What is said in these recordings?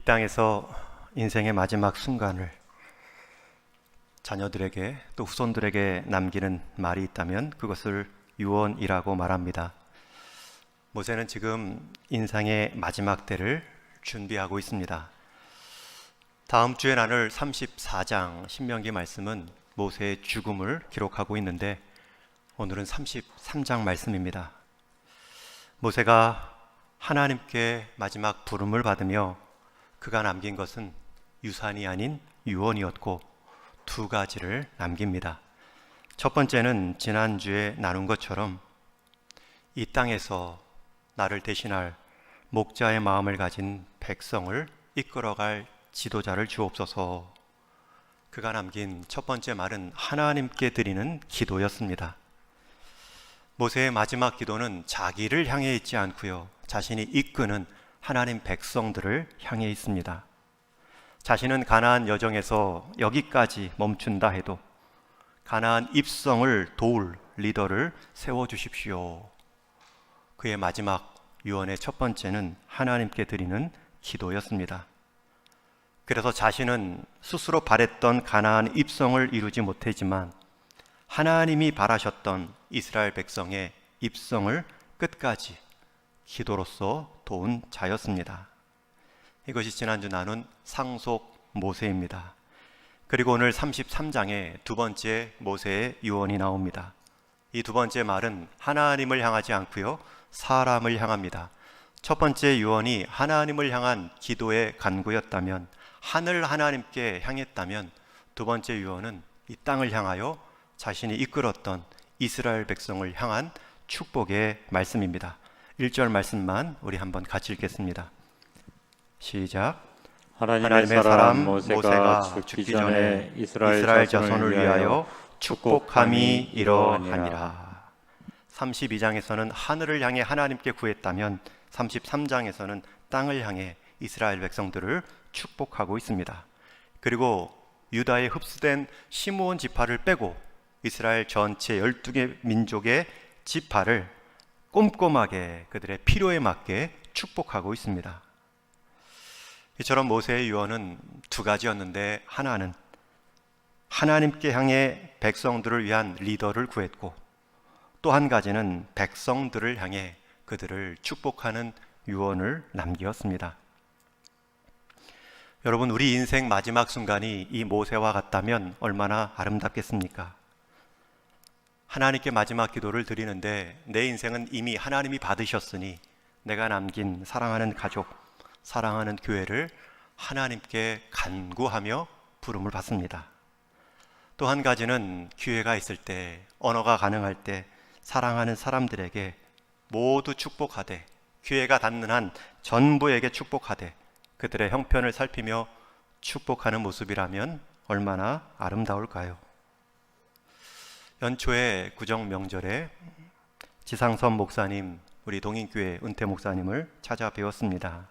땅에서 인생의 마지막 순간을 자녀들에게 또 후손들에게 남기는 말이 있다면 그것을 유언이라고 말합니다. 모세는 지금 인생의 마지막 때를 준비하고 있습니다. 다음 주에 나눌 34장 신명기 말씀은 모세의 죽음을 기록하고 있는데 오늘은 33장 말씀입니다. 모세가 하나님께 마지막 부름을 받으며 그가 남긴 것은 유산이 아닌 유언이었고 두 가지를 남깁니다. 첫 번째는 지난주에 나눈 것처럼 이 땅에서 나를 대신할 목자의 마음을 가진 백성을 이끌어갈 지도자를 주옵소서. 그가 남긴 첫 번째 말은 하나님께 드리는 기도였습니다. 모세의 마지막 기도는 자기를 향해 있지 않고요, 자신이 이끄는 하나님 백성들을 향해 있습니다. 자신은 가나안 여정에서 여기까지 멈춘다 해도 가나안 입성을 도울 리더를 세워주십시오. 그의 마지막 유언의 첫 번째는 하나님께 드리는 기도였습니다. 그래서 자신은 스스로 바랬던 가나안 입성을 이루지 못했지만 하나님이 바라셨던 이스라엘 백성의 입성을 끝까지 기도로서 도운 자였습니다. 이것이 지난주 나눈 상속 모세입니다. 그리고 오늘 33장에 두 번째 모세의 유언이 나옵니다. 이 두 번째 말은 하나님을 향하지 않고요, 사람을 향합니다. 첫 번째 유언이 하나님을 향한 기도의 간구였다면, 하늘 하나님께 향했다면, 두 번째 유언은 이 땅을 향하여 자신이 이끌었던 이스라엘 백성을 향한 축복의 말씀입니다. 1절 말씀만 우리 한번 같이 읽겠습니다. 시작. 하나님의 사람 모세가 죽기 전에 이스라엘 자손을 위하여 축복함이 이러하니라. 32장에서는 하늘을 향해 하나님께 구했다면 33장에서는 땅을 향해 이스라엘 백성들을 축복하고 있습니다. 그리고 유다에 흡수된 시므온 지파를 빼고 이스라엘 전체 12개 민족의 지파를 꼼꼼하게 그들의 필요에 맞게 축복하고 있습니다. 이처럼 모세의 유언은 두 가지였는데, 하나는 하나님께 향해 백성들을 위한 리더를 구했고, 또 한 가지는 백성들을 향해 그들을 축복하는 유언을 남기었습니다. 여러분, 우리 인생 마지막 순간이 이 모세와 같다면 얼마나 아름답겠습니까? 하나님께 마지막 기도를 드리는데 내 인생은 이미 하나님이 받으셨으니 내가 남긴 사랑하는 가족, 사랑하는 교회를 하나님께 간구하며 부름을 받습니다. 또 한 가지는 기회가 있을 때, 언어가 가능할 때 사랑하는 사람들에게 모두 축복하되, 기회가 닿는 한 전부에게 축복하되 그들의 형편을 살피며 축복하는 모습이라면 얼마나 아름다울까요? 연초에 구정 명절에 지상선 목사님, 우리 동인교회 은퇴 목사님을 찾아 뵈었습니다.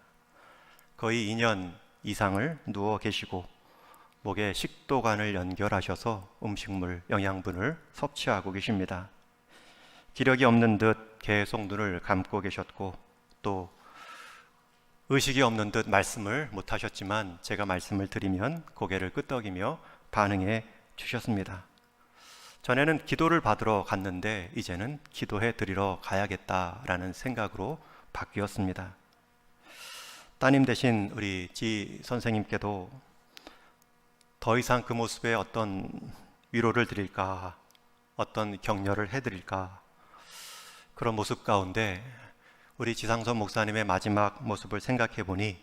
거의 2년 이상을 누워 계시고 목에 식도관을 연결하셔서 음식물, 영양분을 섭취하고 계십니다. 기력이 없는 듯 계속 눈을 감고 계셨고 또 의식이 없는 듯 말씀을 못하셨지만 제가 말씀을 드리면 고개를 끄덕이며 반응해 주셨습니다. 전에는 기도를 받으러 갔는데 이제는 기도해 드리러 가야겠다라는 생각으로 바뀌었습니다. 따님 되신 우리 지 선생님께도 더 이상 그 모습에 어떤 위로를 드릴까, 어떤 격려를 해드릴까, 그런 모습 가운데 우리 지상선 목사님의 마지막 모습을 생각해 보니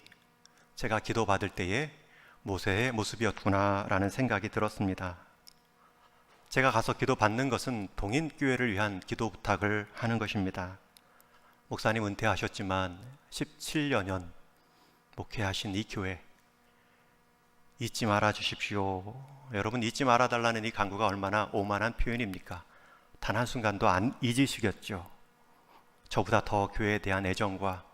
제가 기도 받을 때의 모세의 모습이었구나라는 생각이 들었습니다. 제가 가서 기도 받는 것은 동인교회를 위한 기도 부탁을 하는 것입니다. 목사님 은퇴하셨지만 17여년 목회하신 이 교회 잊지 말아 주십시오. 여러분, 잊지 말아 달라는 이 간구가 얼마나 오만한 표현입니까? 단 한순간도 안 잊으시겠죠. 저보다 더 교회에 대한 애정과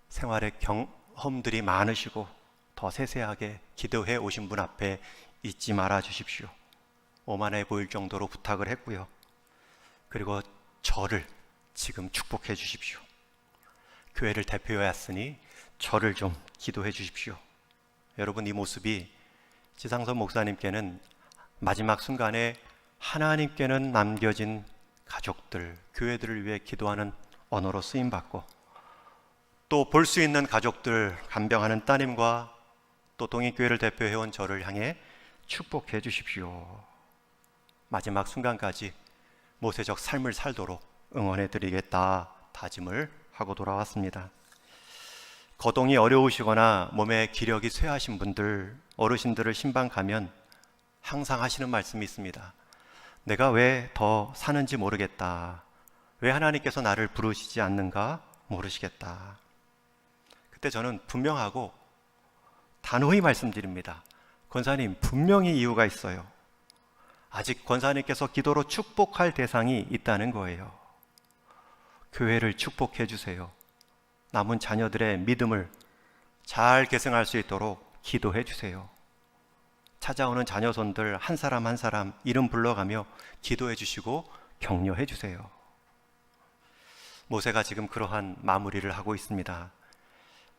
생활의 경험들이 많으시고 더 세세하게 기도해 오신 분 앞에 잊지 말아 주십시오. 오만해 보일 정도로 부탁을 했고요. 그리고 저를 지금 축복해 주십시오. 교회를 대표해 왔으니 저를 좀 기도해 주십시오. 여러분, 이 모습이 지상선 목사님께는 마지막 순간에 하나님께는 남겨진 가족들, 교회들을 위해 기도하는 언어로 쓰임받고, 또 볼 수 있는 가족들, 간병하는 따님과 또 동익교회를 대표해온 저를 향해 축복해 주십시오. 마지막 순간까지 모세적 삶을 살도록 응원해 드리겠다 다짐을 하고 돌아왔습니다. 거동이 어려우시거나 몸에 기력이 쇠하신 분들, 어르신들을 신방 가면 항상 하시는 말씀이 있습니다. 내가 왜 더 사는지 모르겠다. 왜 하나님께서 나를 부르시지 않는가 모르시겠다. 그때 저는 분명하고 단호히 말씀드립니다. 권사님, 분명히 이유가 있어요. 아직 권사님께서 기도로 축복할 대상이 있다는 거예요. 교회를 축복해 주세요. 남은 자녀들의 믿음을 잘 계승할 수 있도록 기도해 주세요. 찾아오는 자녀손들 한 사람 한 사람 이름 불러가며 기도해 주시고 격려해 주세요. 모세가 지금 그러한 마무리를 하고 있습니다.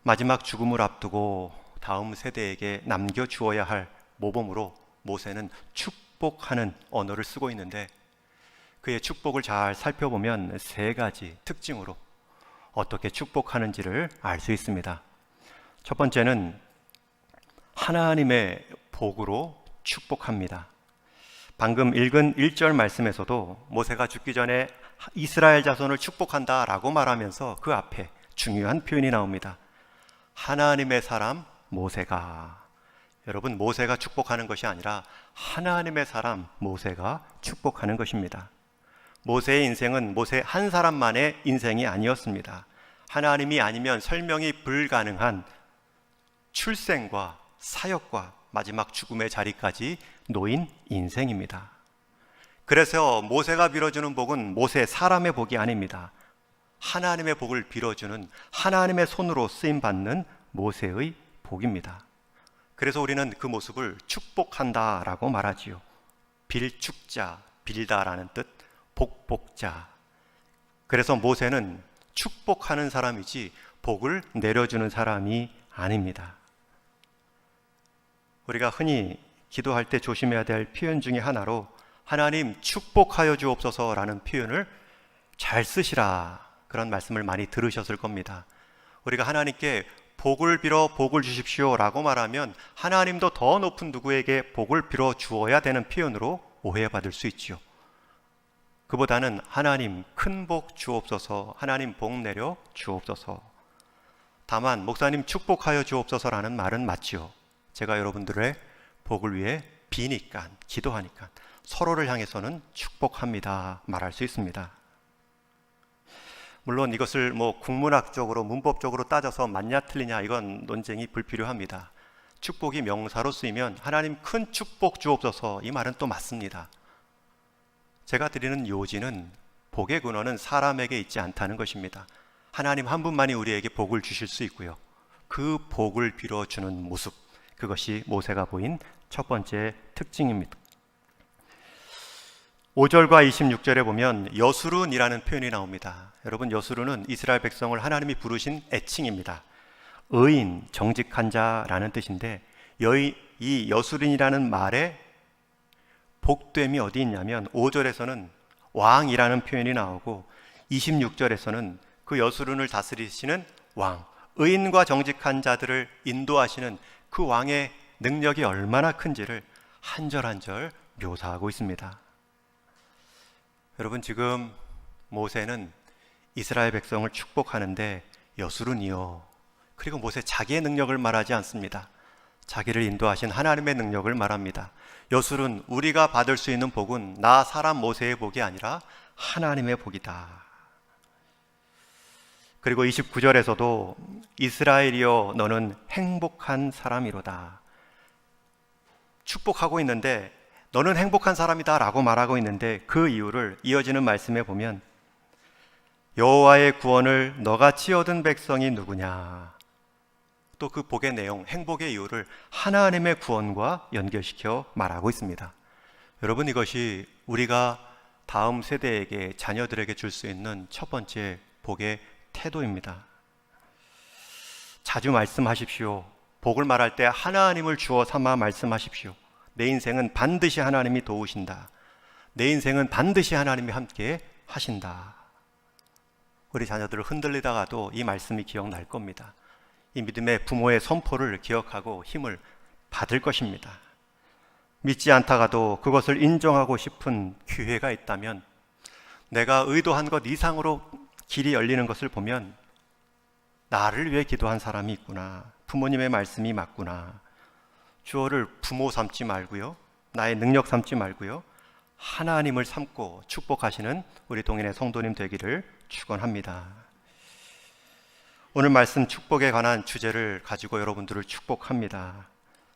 마지막 죽음을 앞두고 다음 세대에게 남겨주어야 할 모범으로 모세는 축복하는 언어를 쓰고 있는데, 그의 축복을 잘 살펴보면 세 가지 특징으로 어떻게 축복하는지를 알 수 있습니다. 첫 번째는 하나님의 복으로 축복합니다. 방금 읽은 1절 말씀에서도 모세가 죽기 전에 이스라엘 자손을 축복한다 라고 말하면서 그 앞에 중요한 표현이 나옵니다. 하나님의 사람 모세가. 여러분, 모세가 축복하는 것이 아니라 하나님의 사람 모세가 축복하는 것입니다. 모세의 인생은 모세 한 사람만의 인생이 아니었습니다. 하나님이 아니면 설명이 불가능한 출생과 사역과 마지막 죽음의 자리까지 놓인 인생입니다. 그래서 모세가 빌어주는 복은 모세 사람의 복이 아닙니다. 하나님의 복을 빌어주는, 하나님의 손으로 쓰임받는 모세의 복입니다. 그래서 우리는 그 모습을 축복한다라고 말하지요. 빌축자, 빌다라는 뜻, 복복자. 그래서 모세는 축복하는 사람이지 복을 내려주는 사람이 아닙니다. 우리가 흔히 기도할 때 조심해야 될 표현 중에 하나로 하나님 축복하여 주옵소서라는 표현을 잘 쓰시라, 그런 말씀을 많이 들으셨을 겁니다. 우리가 하나님께 복을 빌어 복을 주십시오 라고 말하면 하나님도 더 높은 누구에게 복을 빌어 주어야 되는 표현으로 오해받을 수 있죠. 그보다는 하나님 큰 복 주옵소서, 하나님 복 내려 주옵소서. 다만 목사님 축복하여 주옵소서라는 말은 맞지요. 제가 여러분들의 복을 위해 비니까, 기도하니까 서로를 향해서는 축복합니다 말할 수 있습니다. 물론 이것을 국문학적으로 문법적으로 따져서 맞냐 틀리냐, 이건 논쟁이 불필요합니다. 축복이 명사로 쓰이면 하나님 큰 축복 주옵소서, 이 말은 또 맞습니다. 제가 드리는 요지는 복의 근원은 사람에게 있지 않다는 것입니다. 하나님 한 분만이 우리에게 복을 주실 수 있고요. 그 복을 빌어주는 모습, 그것이 모세가 보인 첫 번째 특징입니다. 5절과 26절에 보면 여수룬이라는 표현이 나옵니다. 여러분, 여수룬은 이스라엘 백성을 하나님이 부르신 애칭입니다. 의인, 정직한 자라는 뜻인데, 이 여수룬이라는 말의 복됨이 어디 있냐면 5절에서는 왕이라는 표현이 나오고 26절에서는 그 여수룬을 다스리시는 왕, 의인과 정직한 자들을 인도하시는 그 왕의 능력이 얼마나 큰지를 한 절 한 절 묘사하고 있습니다. 여러분, 지금 모세는 이스라엘 백성을 축복하는데 여수룬이요, 그리고 모세 자기의 능력을 말하지 않습니다. 자기를 인도하신 하나님의 능력을 말합니다. 여수룬, 우리가 받을 수 있는 복은 나 사람 모세의 복이 아니라 하나님의 복이다. 그리고 29절에서도 이스라엘이여 너는 행복한 사람이로다. 축복하고 있는데 너는 행복한 사람이다 라고 말하고 있는데, 그 이유를 이어지는 말씀에 보면 여호와의 구원을 너같이 얻은 백성이 누구냐. 또 그 복의 내용, 행복의 이유를 하나님의 구원과 연결시켜 말하고 있습니다. 여러분, 이것이 우리가 다음 세대에게, 자녀들에게 줄 수 있는 첫 번째 복의 태도입니다. 자주 말씀하십시오. 복을 말할 때 하나님을 주어 삼아 말씀하십시오. 내 인생은 반드시 하나님이 도우신다. 내 인생은 반드시 하나님이 함께 하신다. 우리 자녀들을 흔들리다가도 이 말씀이 기억날 겁니다. 이 믿음의 부모의 선포를 기억하고 힘을 받을 것입니다. 믿지 않다가도 그것을 인정하고 싶은 기회가 있다면, 내가 의도한 것 이상으로 길이 열리는 것을 보면 나를 위해 기도한 사람이 있구나, 부모님의 말씀이 맞구나. 주어를 부모 삼지 말고요, 나의 능력 삼지 말고요, 하나님을 삼고 축복하시는 우리 동인의 성도님 되기를 축원합니다. 오늘 말씀 축복에 관한 주제를 가지고 여러분들을 축복합니다.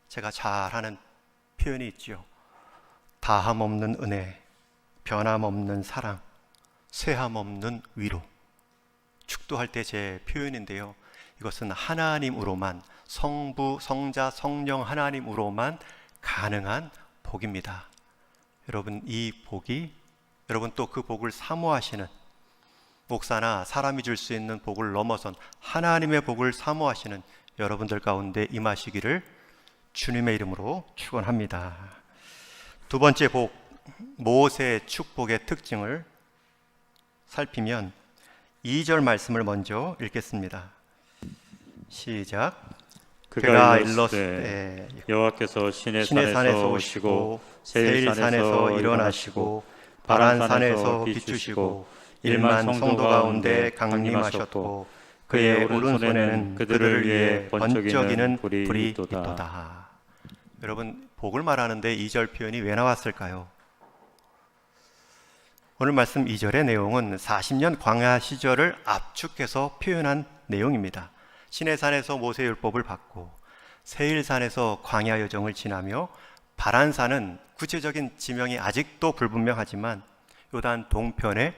제가 잘 하는 표현이 있지요. 다함 없는 은혜, 변함 없는 사랑, 쇠함 없는 위로. 축도할 때 제 표현인데요, 이것은 하나님으로만, 성부, 성자, 성령 하나님으로만 가능한 복입니다. 여러분, 이 복이, 여러분 또 그 복을 사모하시는, 목사나 사람이 줄 수 있는 복을 넘어선 하나님의 복을 사모하시는 여러분들 가운데 임하시기를 주님의 이름으로 축원합니다. 두 번째 복, 모세의 축복의 특징을 살피면 2절 말씀을 먼저 읽겠습니다. 시작. 그가 일렀을 때 여호와께서 시내 산에서 오시고 세일산에서 일어나시고 바란산에서 비추시고 1만 성도 가운데 강림하셨고 그의 오른손에는 그들을 위해 번쩍이는 불이 있도다. 여러분, 복을 말하는데 2절 표현이 왜 나왔을까요? 오늘 말씀 2절의 내용은 40년 광야 시절을 압축해서 표현한 내용입니다. 시내산에서 모세율법을 받고 세일산에서 광야 여정을 지나며 바란산은 구체적인 지명이 아직도 불분명하지만 요단 동편의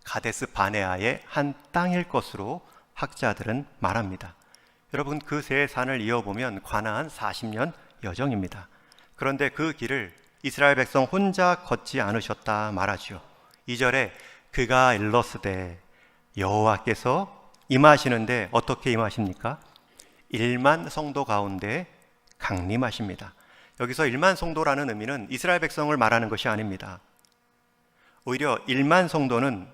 가데스 바네아의 한 땅일 것으로 학자들은 말합니다. 여러분, 그 세 산을 이어보면 관한 40년 여정입니다. 그런데 그 길을 이스라엘 백성 혼자 걷지 않으셨다 말하죠. 2절에 그가 일렀으되, 여호와께서 임하시는데 어떻게 임하십니까? 1만 성도 가운데 강림하십니다. 여기서 1만 성도라는 의미는 이스라엘 백성을 말하는 것이 아닙니다. 오히려 1만 성도는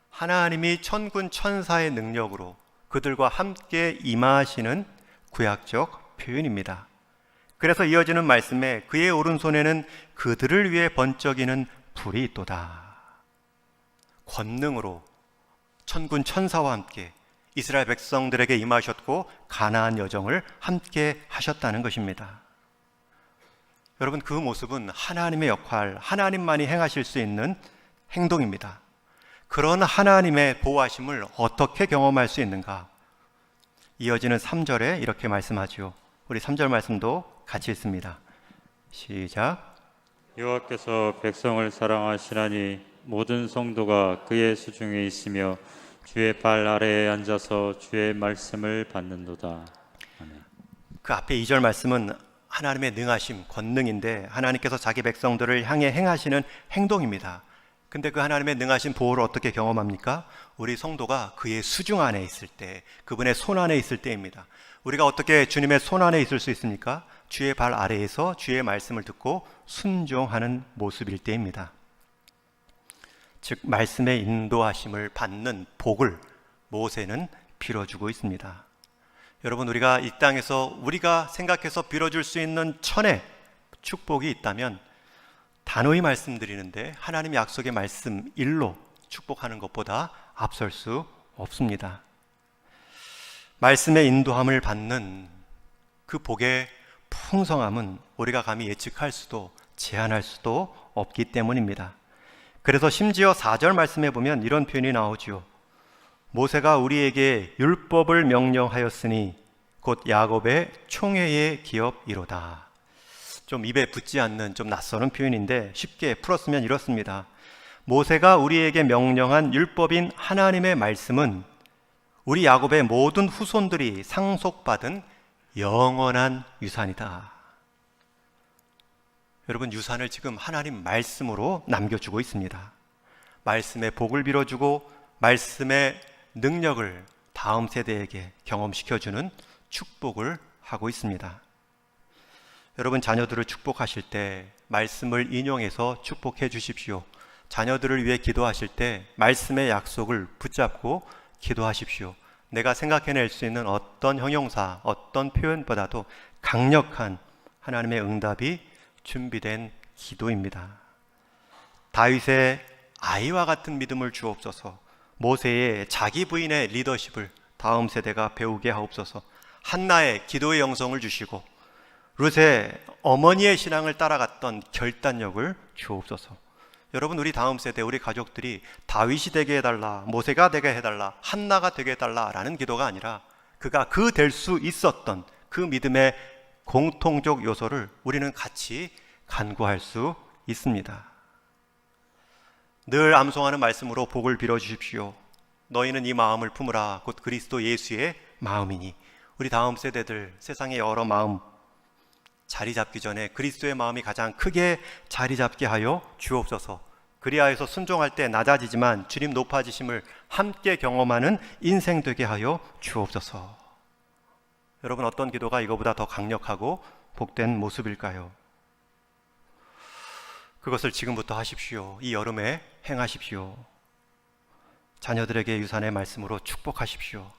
하나님이 천군 천사의 능력으로 그들과 함께 임하시는 구약적 표현입니다. 그래서 이어지는 말씀에 그의 오른손에는 그들을 위해 번쩍이는 불이 있도다. 권능으로 천군 천사와 함께 이스라엘 백성들에게 임하셨고 가나안 여정을 함께 하셨다는 것입니다. 여러분, 그 모습은 하나님의 역할, 하나님만이 행하실 수 있는 행동입니다. 그런 하나님의 보호하심을 어떻게 경험할 수 있는가? 이어지는 3절에 이렇게 말씀하죠. 우리 3절 말씀도 같이 읽습니다. 시작. 여호와께서 백성을 사랑하시나니 모든 성도가 그의 수중에 있으며 주의 발 아래에 앉아서 주의 말씀을 받는도다. 아멘. 그 앞에 2절 말씀은 하나님의 능하심, 권능인데 하나님께서 자기 백성들을 향해 행하시는 행동입니다. 근데 그 하나님의 능하신 보호를 어떻게 경험합니까? 우리 성도가 그의 수중 안에 있을 때, 그분의 손 안에 있을 때입니다. 우리가 어떻게 주님의 손 안에 있을 수 있습니까? 주의 발 아래에서 주의 말씀을 듣고 순종하는 모습일 때입니다. 즉, 말씀의 인도하심을 받는 복을 모세는 빌어주고 있습니다. 여러분, 우리가 이 땅에서 우리가 생각해서 빌어줄 수 있는 천의 축복이 있다면 단호히 말씀드리는데 하나님의 약속의 말씀 일로 축복하는 것보다 앞설 수 없습니다. 말씀의 인도함을 받는 그 복의 풍성함은 우리가 감히 예측할 수도 제한할 수도 없기 때문입니다. 그래서 심지어 4절 말씀에 보면 이런 표현이 나오죠. 모세가 우리에게 율법을 명령하였으니 곧 야곱의 총회의 기업이로다. 좀 입에 붙지 않는 좀 낯서는 표현인데 쉽게 풀었으면 이렇습니다. 모세가 우리에게 명령한 율법인 하나님의 말씀은 우리 야곱의 모든 후손들이 상속받은 영원한 유산이다. 여러분, 유산을 지금 하나님 말씀으로 남겨주고 있습니다. 말씀의 복을 빌어주고 말씀의 능력을 다음 세대에게 경험시켜주는 축복을 하고 있습니다. 여러분, 자녀들을 축복하실 때 말씀을 인용해서 축복해 주십시오. 자녀들을 위해 기도하실 때 말씀의 약속을 붙잡고 기도하십시오. 내가 생각해낼 수 있는 어떤 형용사, 어떤 표현보다도 강력한 하나님의 응답이 준비된 기도입니다. 다윗의 아이와 같은 믿음을 주옵소서. 모세의 자기 부인의 리더십을 다음 세대가 배우게 하옵소서. 한나의 기도의 영성을 주시고 룻의 어머니의 신앙을 따라갔던 결단력을 주옵소서. 여러분, 우리 다음 세대, 우리 가족들이 다윗이 되게 해달라, 모세가 되게 해달라, 한나가 되게 해달라라는 기도가 아니라 그가 그 될 수 있었던 그 믿음의 공통적 요소를 우리는 같이 간구할 수 있습니다. 늘 암송하는 말씀으로 복을 빌어주십시오. 너희는 이 마음을 품으라. 곧 그리스도 예수의 마음이니. 우리 다음 세대들 세상의 여러 마음 자리 잡기 전에 그리스도의 마음이 가장 크게 자리 잡게 하여 주옵소서. 그리하여서 순종할 때 낮아지지만 주님 높아지심을 함께 경험하는 인생 되게 하여 주옵소서. 여러분, 어떤 기도가 이거보다 더 강력하고 복된 모습일까요? 그것을 지금부터 하십시오. 이 여름에 행하십시오. 자녀들에게 유산의 말씀으로 축복하십시오.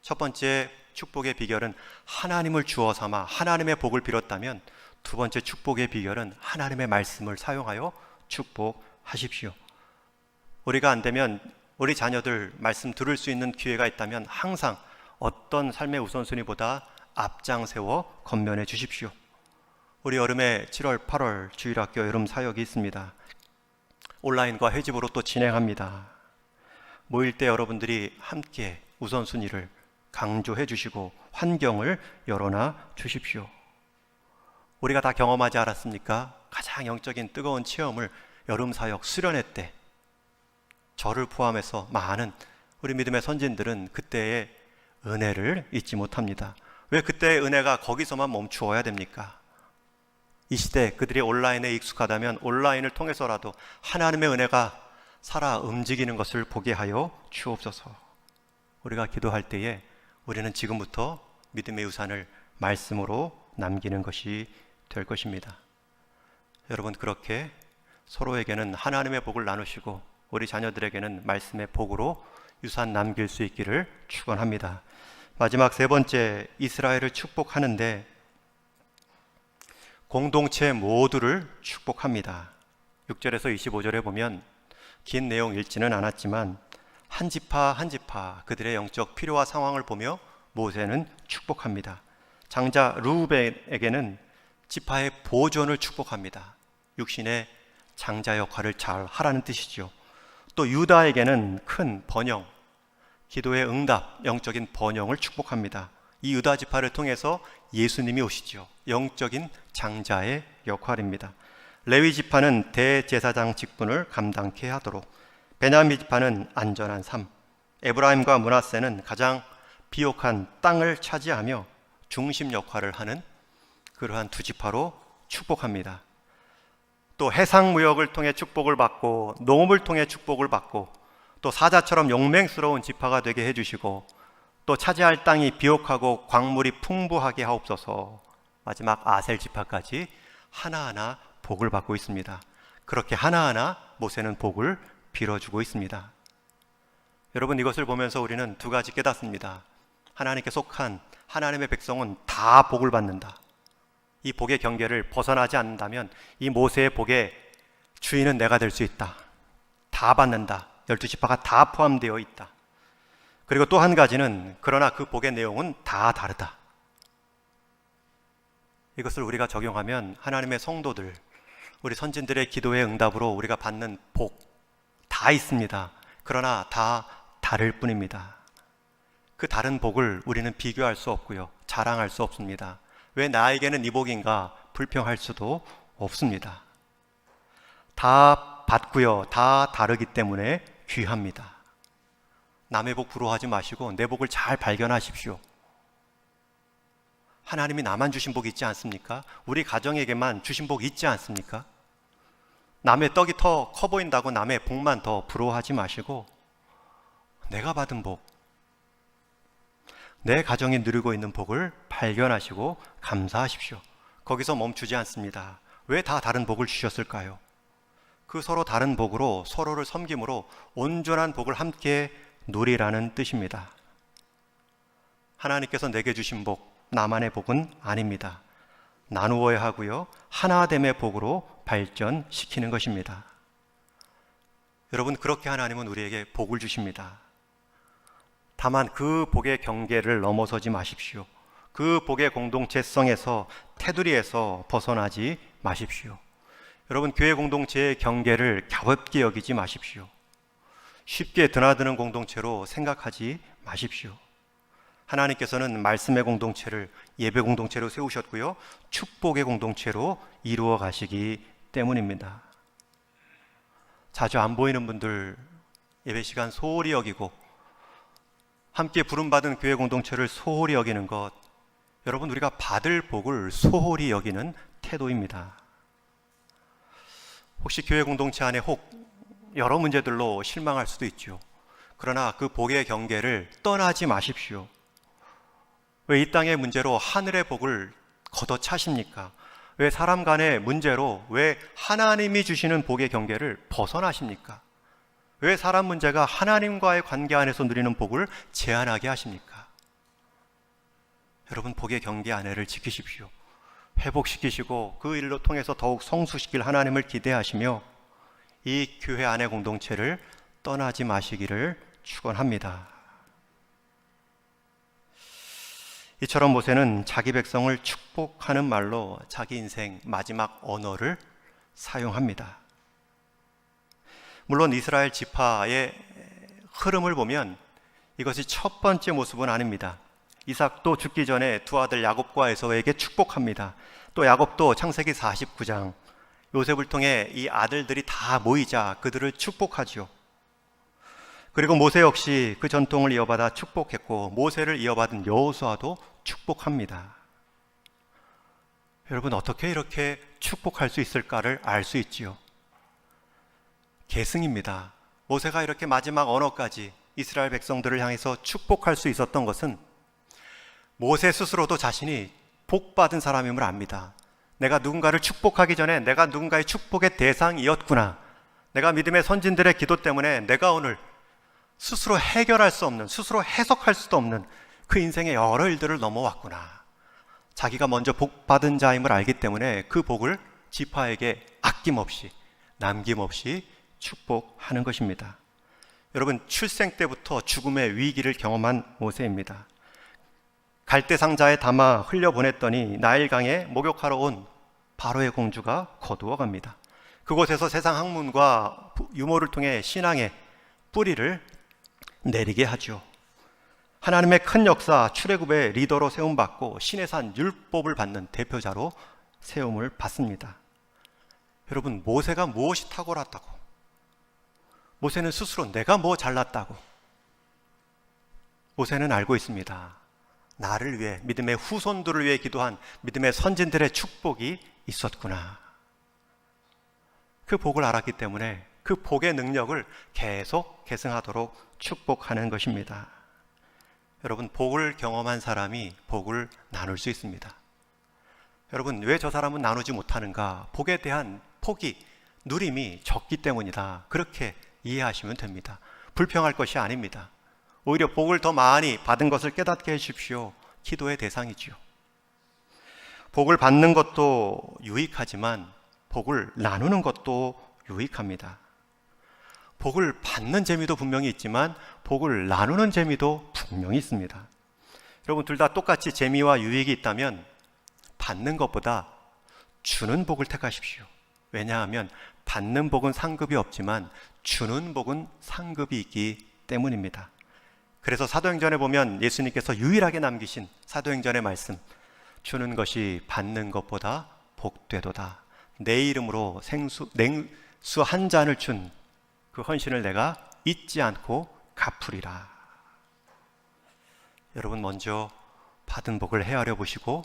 첫 번째 축복의 비결은 하나님을 주어 삼아 하나님의 복을 빌었다면, 두 번째 축복의 비결은 하나님의 말씀을 사용하여 축복하십시오. 우리가 안 되면 우리 자녀들 말씀 들을 수 있는 기회가 있다면 항상 어떤 삶의 우선순위보다 앞장 세워 건면해 주십시오. 우리 여름에 7월, 8월 주일학교 여름 사역이 있습니다. 온라인과 회집으로 또 진행합니다. 모일 때 여러분들이 함께 우선순위를 강조해 주시고 환경을 열어놔 주십시오. 우리가 다 경험하지 않았습니까? 가장 영적인 뜨거운 체험을 여름 사역 수련회 때 저를 포함해서 많은 우리 믿음의 선진들은 그때의 은혜를 잊지 못합니다. 왜 그때의 은혜가 거기서만 멈추어야 됩니까? 이 시대 그들이 온라인에 익숙하다면 온라인을 통해서라도 하나님의 은혜가 살아 움직이는 것을 보게 하여 주옵소서. 우리가 기도할 때에 우리는 지금부터 믿음의 유산을 말씀으로 남기는 것이 될 것입니다. 여러분, 그렇게 서로에게는 하나님의 복을 나누시고 우리 자녀들에게는 말씀의 복으로 유산 남길 수 있기를 축원합니다. 마지막 세 번째, 이스라엘을 축복하는데 공동체 모두를 축복합니다. 6절에서 25절에 보면 긴 내용 읽지는 않았지만 한 지파 한 지파 그들의 영적 필요와 상황을 보며 모세는 축복합니다. 장자 르우벤에게는 지파의 보존을 축복합니다. 육신의 장자 역할을 잘 하라는 뜻이죠. 또 유다에게는 큰 번영, 기도의 응답, 영적인 번영을 축복합니다. 이 유다 지파를 통해서 예수님이 오시죠. 영적인 장자의 역할입니다. 레위 지파는 대제사장 직분을 감당케 하도록, 베냐민 지파는 안전한 삶, 에브라임과 므낫세는 가장 비옥한 땅을 차지하며 중심 역할을 하는 그러한 두 지파로 축복합니다. 또 해상무역을 통해 축복을 받고 농업을 통해 축복을 받고 또 사자처럼 용맹스러운 지파가 되게 해주시고 또 차지할 땅이 비옥하고 광물이 풍부하게 하옵소서. 마지막 아셀 지파까지 하나하나 복을 받고 있습니다. 그렇게 하나하나 모세는 복을 빌어주고 있습니다. 여러분, 이것을 보면서 우리는 두 가지 깨닫습니다. 하나님께 속한 하나님의 백성은 다 복을 받는다. 이 복의 경계를 벗어나지 않는다면 이 모세의 복의 주인은 내가 될 수 있다. 다 받는다. 12지파가 다 포함되어 있다. 그리고 또 한 가지는 그러나 그 복의 내용은 다 다르다. 이것을 우리가 적용하면 하나님의 성도들, 우리 선진들의 기도의 응답으로 우리가 받는 복 다 있습니다. 그러나 다 다를 뿐입니다. 그 다른 복을 우리는 비교할 수 없고요, 자랑할 수 없습니다. 왜 나에게는 이 복인가 불평할 수도 없습니다. 다 받고요, 다 다르기 때문에 귀합니다. 남의 복 부러워하지 마시고 내 복을 잘 발견하십시오. 하나님이 나만 주신 복 있지 않습니까? 우리 가정에게만 주신 복 있지 않습니까? 남의 떡이 더 커 보인다고 남의 복만 더 부러워하지 마시고 내가 받은 복, 내 가정이 누리고 있는 복을 발견하시고 감사하십시오. 거기서 멈추지 않습니다. 왜 다 다른 복을 주셨을까요? 그 서로 다른 복으로 서로를 섬김으로 온전한 복을 함께 누리라는 뜻입니다. 하나님께서 내게 주신 복, 나만의 복은 아닙니다. 나누어야 하고요, 하나됨의 복으로 발전시키는 것입니다. 여러분, 그렇게 하나님은 우리에게 복을 주십니다. 다만 그 복의 경계를 넘어서지 마십시오. 그 복의 공동체성에서, 테두리에서 벗어나지 마십시오. 여러분, 교회 공동체의 경계를 가볍게 여기지 마십시오. 쉽게 드나드는 공동체로 생각하지 마십시오. 하나님께서는 말씀의 공동체를 예배 공동체로 세우셨고요, 축복의 공동체로 이루어 가시기 때문입니다. 자주 안 보이는 분들 예배 시간 소홀히 여기고 함께 부름받은 교회 공동체를 소홀히 여기는 것, 여러분, 우리가 받을 복을 소홀히 여기는 태도입니다. 혹시 교회 공동체 안에 혹 여러 문제들로 실망할 수도 있죠. 그러나 그 복의 경계를 떠나지 마십시오. 왜 이 땅의 문제로 하늘의 복을 걷어차십니까? 왜 사람 간의 문제로 왜 하나님이 주시는 복의 경계를 벗어나십니까? 왜 사람 문제가 하나님과의 관계 안에서 누리는 복을 제한하게 하십니까? 여러분, 복의 경계 안에를 지키십시오. 회복시키시고 그 일로 통해서 더욱 성수시킬 하나님을 기대하시며 이 교회 안의 공동체를 떠나지 마시기를 축원합니다. 이처럼 모세는 자기 백성을 축복하는 말로 자기 인생 마지막 언어를 사용합니다. 물론 이스라엘 지파의 흐름을 보면 이것이 첫 번째 모습은 아닙니다. 이삭도 죽기 전에 두 아들 야곱과 에서에게 축복합니다. 또 야곱도 창세기 49장 요셉을 통해 이 아들들이 다 모이자 그들을 축복하죠. 그리고 모세 역시 그 전통을 이어받아 축복했고 모세를 이어받은 여호수아도 축복합니다. 여러분, 어떻게 이렇게 축복할 수 있을까를 알 수 있지요. 계승입니다. 모세가 이렇게 마지막 언어까지 이스라엘 백성들을 향해서 축복할 수 있었던 것은 모세 스스로도 자신이 복받은 사람임을 압니다. 내가 누군가를 축복하기 전에 내가 누군가의 축복의 대상이었구나. 내가 믿음의 선진들의 기도 때문에 내가 오늘 스스로 해결할 수 없는, 스스로 해석할 수도 없는 그 인생의 여러 일들을 넘어왔구나. 자기가 먼저 복받은 자임을 알기 때문에 그 복을 지파에게 아낌없이, 남김없이 축복하는 것입니다. 여러분, 출생 때부터 죽음의 위기를 경험한 모세입니다. 갈대 상자에 담아 흘려보냈더니 나일강에 목욕하러 온 바로의 공주가 거두어 갑니다. 그곳에서 세상 학문과 유머를 통해 신앙의 뿌리를 내리게 하죠. 하나님의 큰 역사, 출애굽의 리더로 세움받고 신의 산 율법을 받는 대표자로 세움을 받습니다. 여러분, 모세가 무엇이 탁월하다고? 모세는 스스로 내가 뭐 잘났다고? 모세는 알고 있습니다. 나를 위해, 믿음의 후손들을 위해 기도한 믿음의 선진들의 축복이 있었구나. 그 복을 알았기 때문에 그 복의 능력을 계속 계승하도록 축복하는 것입니다. 여러분, 복을 경험한 사람이 복을 나눌 수 있습니다. 여러분, 왜 저 사람은 나누지 못하는가? 복에 대한 폭이, 누림이 적기 때문이다. 그렇게 이해하시면 됩니다. 불평할 것이 아닙니다. 오히려 복을 더 많이 받은 것을 깨닫게 해주십시오. 기도의 대상이지요. 복을 받는 것도 유익하지만 복을 나누는 것도 유익합니다. 복을 받는 재미도 분명히 있지만 복을 나누는 재미도 분명히 있습니다. 여러분, 둘 다 똑같이 재미와 유익이 있다면 받는 것보다 주는 복을 택하십시오. 왜냐하면 받는 복은 상급이 없지만 주는 복은 상급이 있기 때문입니다. 그래서 사도행전에 보면 예수님께서 유일하게 남기신 사도행전의 말씀, 주는 것이 받는 것보다 복되도다. 내 이름으로 냉수 한 잔을 준 그 헌신을 내가 잊지 않고 갚으리라. 여러분, 먼저 받은 복을 헤아려 보시고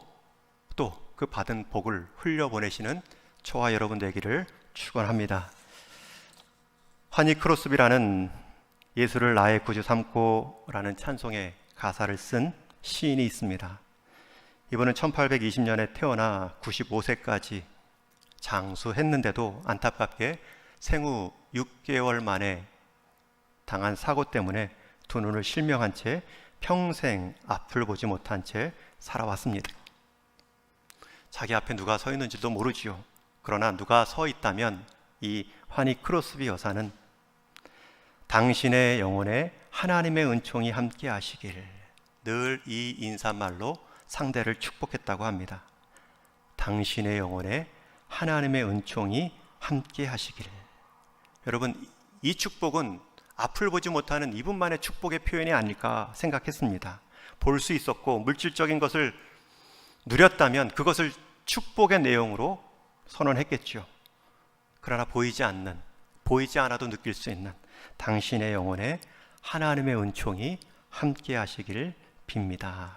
또 그 받은 복을 흘려보내시는 저와 여러분 되기를 축원합니다. 환희 크로스비라는 예수를 나의 구주 삼고라는 찬송의 가사를 쓴 시인이 있습니다. 이분은 1820년에 태어나 95세까지 장수했는데도 안타깝게 생후 6개월 만에 당한 사고 때문에 두 눈을 실명한 채 평생 앞을 보지 못한 채 살아왔습니다. 자기 앞에 누가 서 있는지도 모르지요. 그러나 누가 서 있다면 이 환희 크로스비 여사는 당신의 영혼에 하나님의 은총이 함께 하시길, 늘 이 인사말로 상대를 축복했다고 합니다. 당신의 영혼에 하나님의 은총이 함께 하시길. 여러분, 이 축복은 앞을 보지 못하는 이분만의 축복의 표현이 아닐까 생각했습니다. 볼 수 있었고 물질적인 것을 누렸다면 그것을 축복의 내용으로 선언했겠죠. 그러나 보이지 않아도 느낄 수 있는 당신의 영혼에 하나님의 은총이 함께 하시기를 빕니다.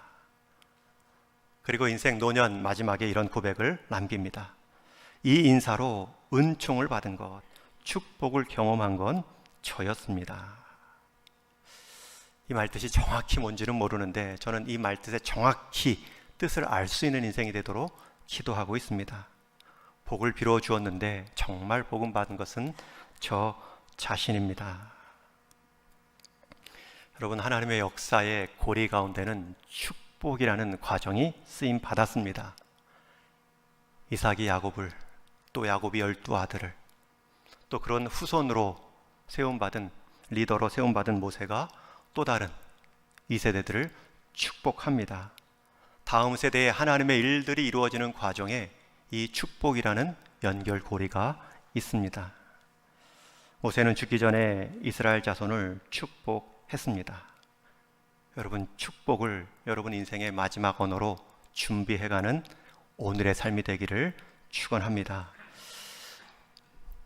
그리고 인생 노년 마지막에 이런 고백을 남깁니다. 이 인사로 은총을 받은 것, 축복을 경험한 건 저였습니다. 이 말뜻이 정확히 뭔지는 모르는데 저는 이 말뜻의 정확히 뜻을 알 수 있는 인생이 되도록 기도하고 있습니다. 복을 빌어 주었는데 정말 복음 받은 것은 저 자신입니다. 여러분, 하나님의 역사의 고리 가운데는 축복이라는 과정이 쓰임 받았습니다. 이삭이 야곱을, 또 야곱이 12아들을, 또 그런 후손으로 세움받은, 리더로 세움받은 모세가 또 다른 2세대들을 축복합니다. 다음 세대에 하나님의 일들이 이루어지는 과정에 이 축복이라는 연결고리가 있습니다. 모세는 죽기 전에 이스라엘 자손을 축복했습니다. 여러분, 축복을 여러분 인생의 마지막 언어로 준비해가는 오늘의 삶이 되기를 축원합니다.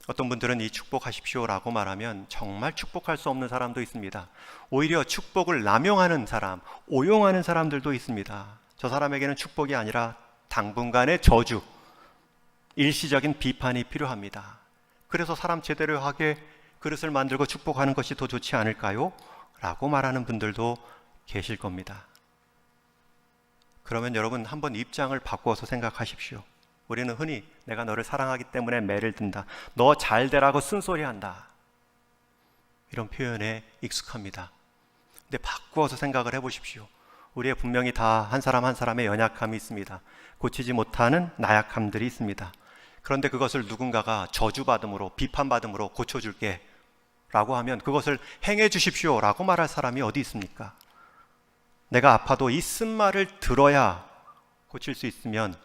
어떤 분들은 이 축복하십시오라고 말하면 정말 축복할 수 없는 사람도 있습니다. 오히려 축복을 남용하는 사람, 오용하는 사람들도 있습니다. 저 사람에게는 축복이 아니라 당분간의 저주, 일시적인 비판이 필요합니다. 그래서 사람 제대로 하게 그릇을 만들고 축복하는 것이 더 좋지 않을까요? 라고 말하는 분들도 계실 겁니다. 그러면 여러분, 한번 입장을 바꿔서 생각하십시오. 우리는 흔히 내가 너를 사랑하기 때문에 매를 든다, 너 잘 되라고 쓴소리한다, 이런 표현에 익숙합니다. 근데 바꾸어서 생각을 해보십시오. 우리의 분명히 다 한 사람 한 사람의 연약함이 있습니다. 고치지 못하는 나약함들이 있습니다. 그런데 그것을 누군가가 저주받음으로, 비판받음으로 고쳐줄게 라고 하면 그것을 행해 주십시오 라고 말할 사람이 어디 있습니까? 내가 아파도 이 쓴말을 들어야 고칠 수 있으면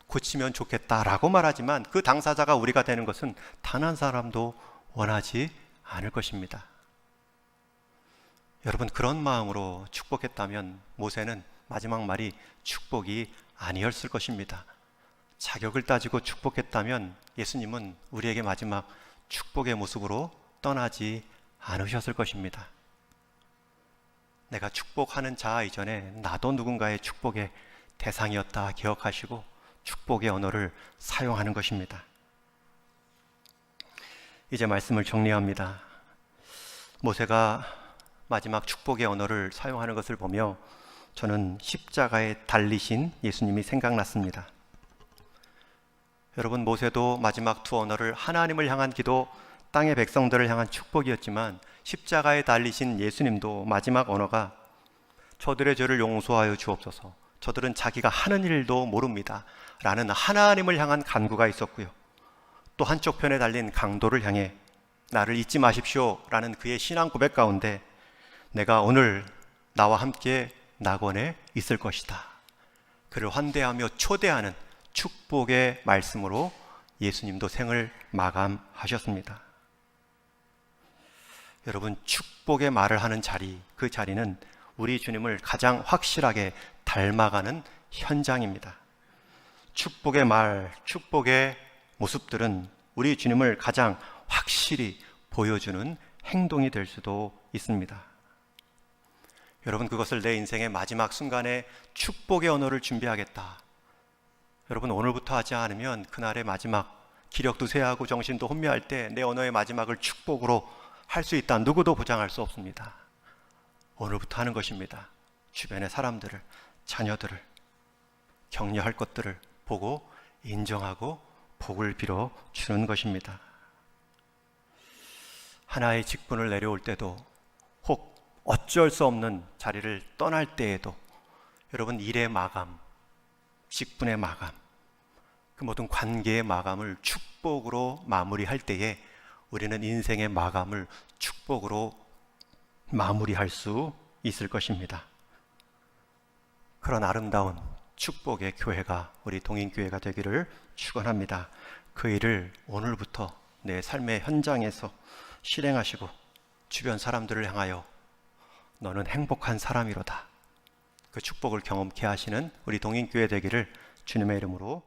고치면 좋겠다라고 말하지만 그 당사자가 우리가 되는 것은 단 한 사람도 원하지 않을 것입니다. 여러분, 그런 마음으로 축복했다면 모세는 마지막 말이 축복이 아니었을 것입니다. 자격을 따지고 축복했다면 예수님은 우리에게 마지막 축복의 모습으로 떠나지 않으셨을 것입니다. 내가 축복하는 자 이전에 나도 누군가의 축복의 대상이었다 기억하시고 축복의 언어를 사용하는 것입니다. 이제 말씀을 정리합니다. 모세가 마지막 축복의 언어를 사용하는 것을 보며 저는 십자가에 달리신 예수님이 생각났습니다. 여러분, 모세도 마지막 두 언어를 하나님을 향한 기도, 땅의 백성들을 향한 축복이었지만 십자가에 달리신 예수님도 마지막 언어가 저들의 죄를 용서하여 주옵소서, 저들은 자기가 하는 일도 모릅니다 라는 하나님을 향한 간구가 있었고요, 또 한쪽 편에 달린 강도를 향해 나를 잊지 마십시오 라는 그의 신앙 고백 가운데 내가 오늘 나와 함께 낙원에 있을 것이다, 그를 환대하며 초대하는 축복의 말씀으로 예수님도 생을 마감하셨습니다. 여러분, 축복의 말을 하는 자리, 그 자리는 우리 주님을 가장 확실하게 닮아가는 현장입니다. 축복의 말, 축복의 모습들은 우리 주님을 가장 확실히 보여주는 행동이 될 수도 있습니다. 여러분, 그것을 내 인생의 마지막 순간에 축복의 언어를 준비하겠다, 여러분, 오늘부터 하지 않으면 그날의 마지막 기력도 쇠하고 정신도 혼미할 때 내 언어의 마지막을 축복으로 할 수 있다 누구도 보장할 수 없습니다. 오늘부터 하는 것입니다. 주변의 사람들을, 자녀들을, 격려할 것들을 보고 인정하고 복을 빌어 주는 것입니다. 하나의 직분을 내려올 때도, 혹 어쩔 수 없는 자리를 떠날 때에도, 여러분, 일의 마감, 직분의 마감, 그 모든 관계의 마감을 축복으로 마무리할 때에 우리는 인생의 마감을 축복으로 마무리할 수 있을 것입니다. 그런 아름다운 축복의 교회가 우리 동인교회가 되기를 축원합니다. 그 일을 오늘부터 내 삶의 현장에서 실행하시고 주변 사람들을 향하여 너는 행복한 사람이로다, 그 축복을 경험케 하시는 우리 동인교회 되기를 주님의 이름으로